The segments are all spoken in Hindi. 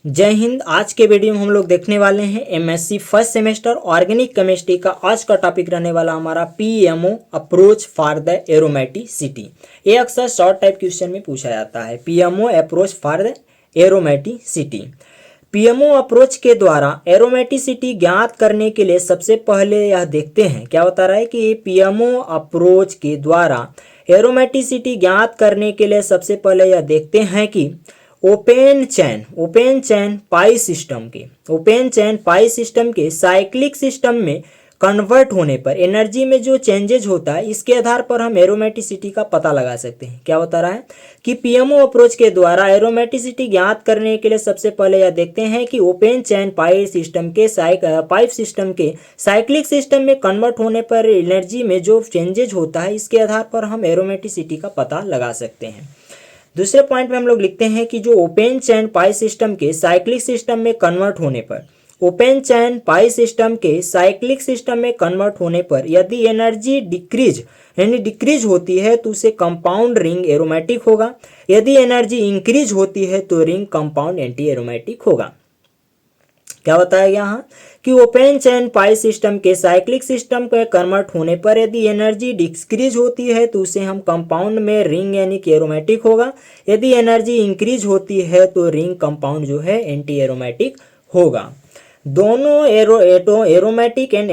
जय हिंद। आज के वीडियो में हम लोग देखने वाले हैं MSc first semester organic chemistry का। आज का टॉपिक रहने वाला हमारा PMO approach for the aromaticity. ये अक्सर शॉर्ट टाइप क्वेश्चन में पूछा जाता है, PMO approach for the aromaticity. PMO approach के द्वारा एरोमेटिसिटी ज्ञात करने के लिए सबसे पहले यह देखते हैं, क्या बता रहा है कि पीएमओ अप्रोच के द्वारा एरोमेटिसिटी ज्ञात करने के लिए सबसे पहले यह देखते हैं कि ओपन चैन पाई सिस्टम के साइक्लिक सिस्टम में कन्वर्ट होने पर एनर्जी में जो चेंजेज होता है, इसके आधार पर हम एरोमेटिसिटी का पता लगा सकते हैं। क्या बता रहा है कि पीएमओ अप्रोच के द्वारा एरोमेटिसिटी ज्ञात करने के लिए सबसे पहले यह देखते हैं कि ओपन चैन पाइप सिस्टम के साइक्लिक सिस्टम में कन्वर्ट होने पर एनर्जी में जो चेंजेज होता है, इसके आधार पर हम एरोमेटिसिटी का पता लगा सकते हैं। दूसरे पॉइंट में हम लोग लिखते हैं कि जो ओपन चैन पाई सिस्टम के साइक्लिक सिस्टम में कन्वर्ट होने पर, ओपन चैन पाई सिस्टम के साइक्लिक सिस्टम में कन्वर्ट होने पर यदि एनर्जी डिक्रीज होती है तो उसे कंपाउंड रिंग एरोमेटिक होगा। यदि एनर्जी इंक्रीज होती है तो रिंग कंपाउंड एंटी एरोमेटिक होगा। क्या बताया गया यहाँ कि ओपन चैन पाई सिस्टम के साइक्लिक सिस्टम के कन्वर्ट होने पर यदि एनर्जी डिक्रीज होती है तो उसे हम कंपाउंड में रिंग यानी कि एरोमेटिक होगा। यदि एनर्जी इंक्रीज होती है तो रिंग कंपाउंड जो है एंटी एरोमेटिक होगा। दोनों aromatic and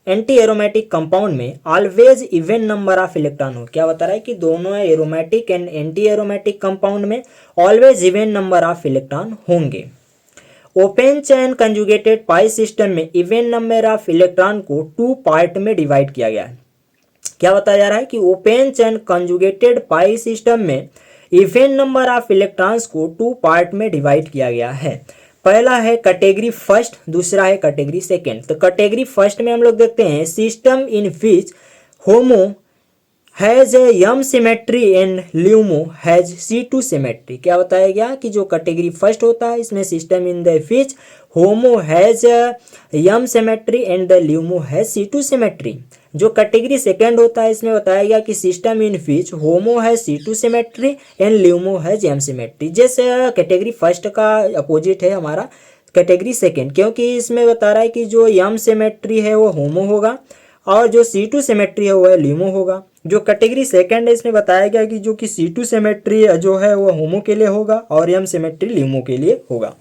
anti aromatic compound में always even number of electron हो। क्या बता रहा है कि दोनों aromatic and anti aromatic compound में always even number of electron होंगे। Open chain conjugated pi system में इवन नंबर ऑफ इलेक्ट्रॉन को 2 पार्ट में डिवाइड किया गया है। क्या बताया जा रहा है कि open chain conjugated pi system में इवन नंबर ऑफ इलेक्ट्रॉन्स को 2 पार्ट में डिवाइड किया गया है। पहला है कैटेगरी फर्स्ट, दूसरा है कैटेगरी सेकेंड। तो कैटेगरी फर्स्ट में हम लोग देखते हैं system in which HOMO has M symmetry and LUMO has C2 symmetry. क्या बताया गया कि जो कैटेगरी फर्स्ट होता है इसमें system in the which HOMO has M symmetry and the LUMO has C2 symmetry. जो कैटेगरी सेकेंड होता है इसमें बताया गया कि system in which HOMO has C2 symmetry and LUMO has M symmetry. जैसे कैटेगरी फर्स्ट का अपोजिट है हमारा कैटेगरी सेकेंड, क्योंकि इसमें बता रहा है कि जो एम सिमेट्री है वो होमो होगा और जो C2 सिमेट्री है वो ल्यूमो होगा। जो कैटेगरी सेकंड है इसमें बताया गया कि जो कि C2 सिमेट्री जो है वो होमो के लिए होगा और एम सिमेट्री ल्यूमो के लिए होगा।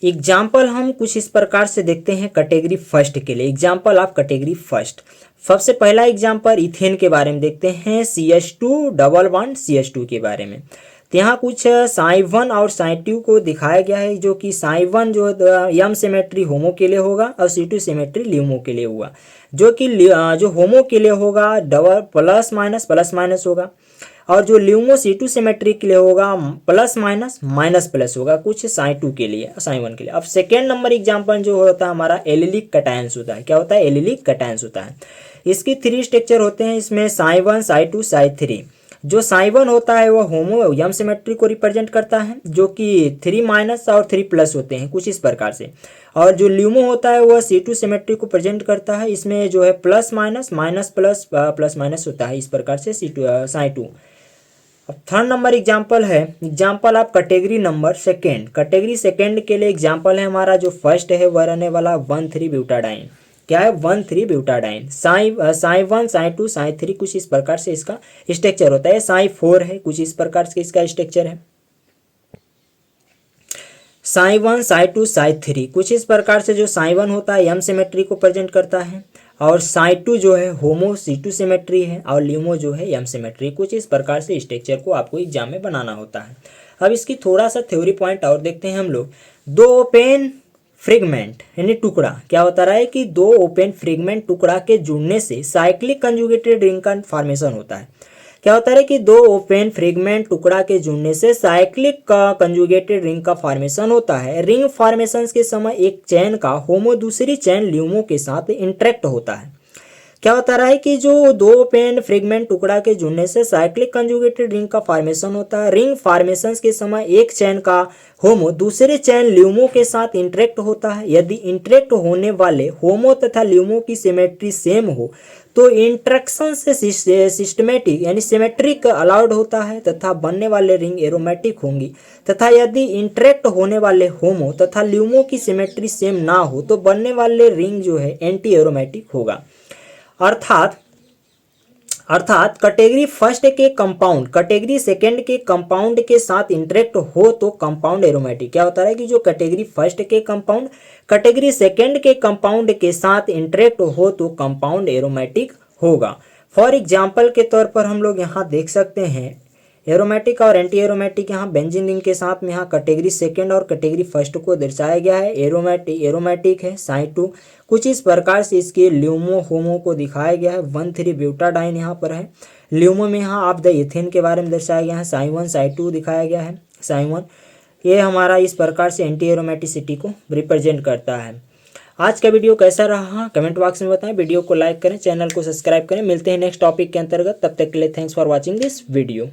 एग्जाम्पल हम कुछ इस प्रकार से देखते हैं कैटेगरी फर्स्ट के लिए। एग्जाम्पल ऑफ कैटेगरी फर्स्ट, सबसे पहला एग्जाम्पल इथेन के बारे में देखते हैं, CH2 डबल बॉन्ड CH2 के बारे में। तो यहाँ कुछ साई1 और साई2 को दिखाया गया है, जो कि साई1 जो एम सिमेट्री होमो के लिए होगा और C2 सिमेट्री ल्यूमो के लिए होगा। जो कि जो होमो के लिए होगा डबल प्लस माइनस होगा और जो ल्यूमो C2 सिमेट्री के लिए होगा प्लस माइनस प्लस होगा कुछ साई2 के लिए साई1 के लिए। अब सेकेंड नंबर एग्जाम्पल जो होता है हमारा एलिलिक कैटायंस होता है। क्या होता है? एलिलिक कैटायंस होता है। इसकी 3 स्ट्रक्चर होते हैं इसमें, साई1 साई2 साई3। जो साई1 होता है वो होमो एम सिमेट्री को रिप्रेजेंट करता है, जो कि 3 माइनस और 3 प्लस होते हैं कुछ इस प्रकार से। और जो ल्यूमो होता है वह C2 सिमेट्री को प्रेजेंट करता है, इसमें जो है प्लस माइनस प्लस माइनस होता है इस प्रकार से साई2। अब थर्ड नंबर एग्जाम्पल है example of category number second. Category second के लिए एग्जाम्पल है हमारा जो फर्स्ट है वह रहने वाला 1,3 ब्यूटाडाइन। क्या है? 1,3 ब्यूटाडाइन। साई1 साई2 साई3 कुछ इस प्रकार से इसका स्ट्रक्चर होता है। साई4 है कुछ इस प्रकार से इसका स्ट्रक्चर है। साई1 साई2 साई3 कुछ इस प्रकार से जो साई1 होता है एम सिमेट्री को प्रेजेंट करता है और साई2 जो है होमो C2 सिमेट्री है और ल्यूमो जो है एम सिमेट्री। कुछ इस प्रकार से स्ट्रक्चर को आपको एग्जाम में बनाना होता है। अब इसकी थोड़ा सा थ्योरी पॉइंट और देखते हैं हम लोग। 2 ओपन फ्रेगमेंट यानी टुकड़ा, क्या बता रहा है कि 2 ओपन फ्रेगमेंट टुकड़ा के जुड़ने से साइक्लिक कंजुगेटेड रिंग का फॉर्मेशन होता है। क्या होता है कि 2 ओपन फ्रेगमेंट टुकड़ा के जुड़ने से साइक्लिक का कंजुगेटेड रिंग का फॉर्मेशन होता है। रिंग फॉर्मेशन के समय एक चैन का होमो दूसरी चैन ल्यूमो के साथ इंटरेक्ट होता है। क्या बता रहा है कि जो दो पेन फ्रेगमेंट टुकड़ा के जुड़ने से साइक्लिक कंजुगेटेड रिंग का फॉर्मेशन होता है। रिंग फॉर्मेशन के समय एक चैन का होमो दूसरे चैन ल्यूमो के साथ इंटरेक्ट होता है। यदि इंटरेक्ट होने वाले होमो तथा ल्यूमो की सिमेट्री सेम हो तो इंटरेक्शन से सिस्टमेटिक यानी सिमेट्रिक अलाउड होता है तथा बनने वाले रिंग एरोमेटिक होंगी। तथा यदि इंटरेक्ट होने वाले होमो तथा ल्यूमो की सिमेट्री सेम ना हो तो बनने वाले रिंग जो है एंटी एरोमेटिक होगा। अर्थात कैटेगरी फर्स्ट के कंपाउंड कैटेगरी सेकंड के कंपाउंड के साथ इंटरेक्ट हो तो कंपाउंड एरोमेटिक। क्या होता है कि जो कैटेगरी फर्स्ट के कंपाउंड कैटेगरी सेकंड के कंपाउंड के साथ इंटरेक्ट हो तो कंपाउंड एरोमेटिक होगा। फॉर एग्जाम्पल के तौर पर हम लोग यहाँ देख सकते हैं एरोमेटिक और एंटी एरोमेटिक यहाँ बेंजीन रिंग के साथ में यहाँ कैटेगरी सेकंड और कैटेगरी फर्स्ट को दर्शाया गया है। एरोमेटिक है साइ2। कुछ इस प्रकार से इसके ल्यूमो होमो को दिखाया गया है। 1,3 ब्यूटाडाइन यहाँ पर है। ल्यूमो में यहाँ आप द इथेन के बारे में दर्शाया गया है। साइ1 साइ2 दिखाया गया है। साइ1 ये हमारा इस प्रकार से एंटी एरोमेटिसिटी को रिप्रेजेंट करता है। आज का वीडियो कैसा रहा कमेंट बॉक्स में बताएं। वीडियो को लाइक करें, चैनल को सब्सक्राइब करें। मिलते हैं नेक्स्ट टॉपिक के अंतर्गत, तब तक के लिए thanks for watching this video.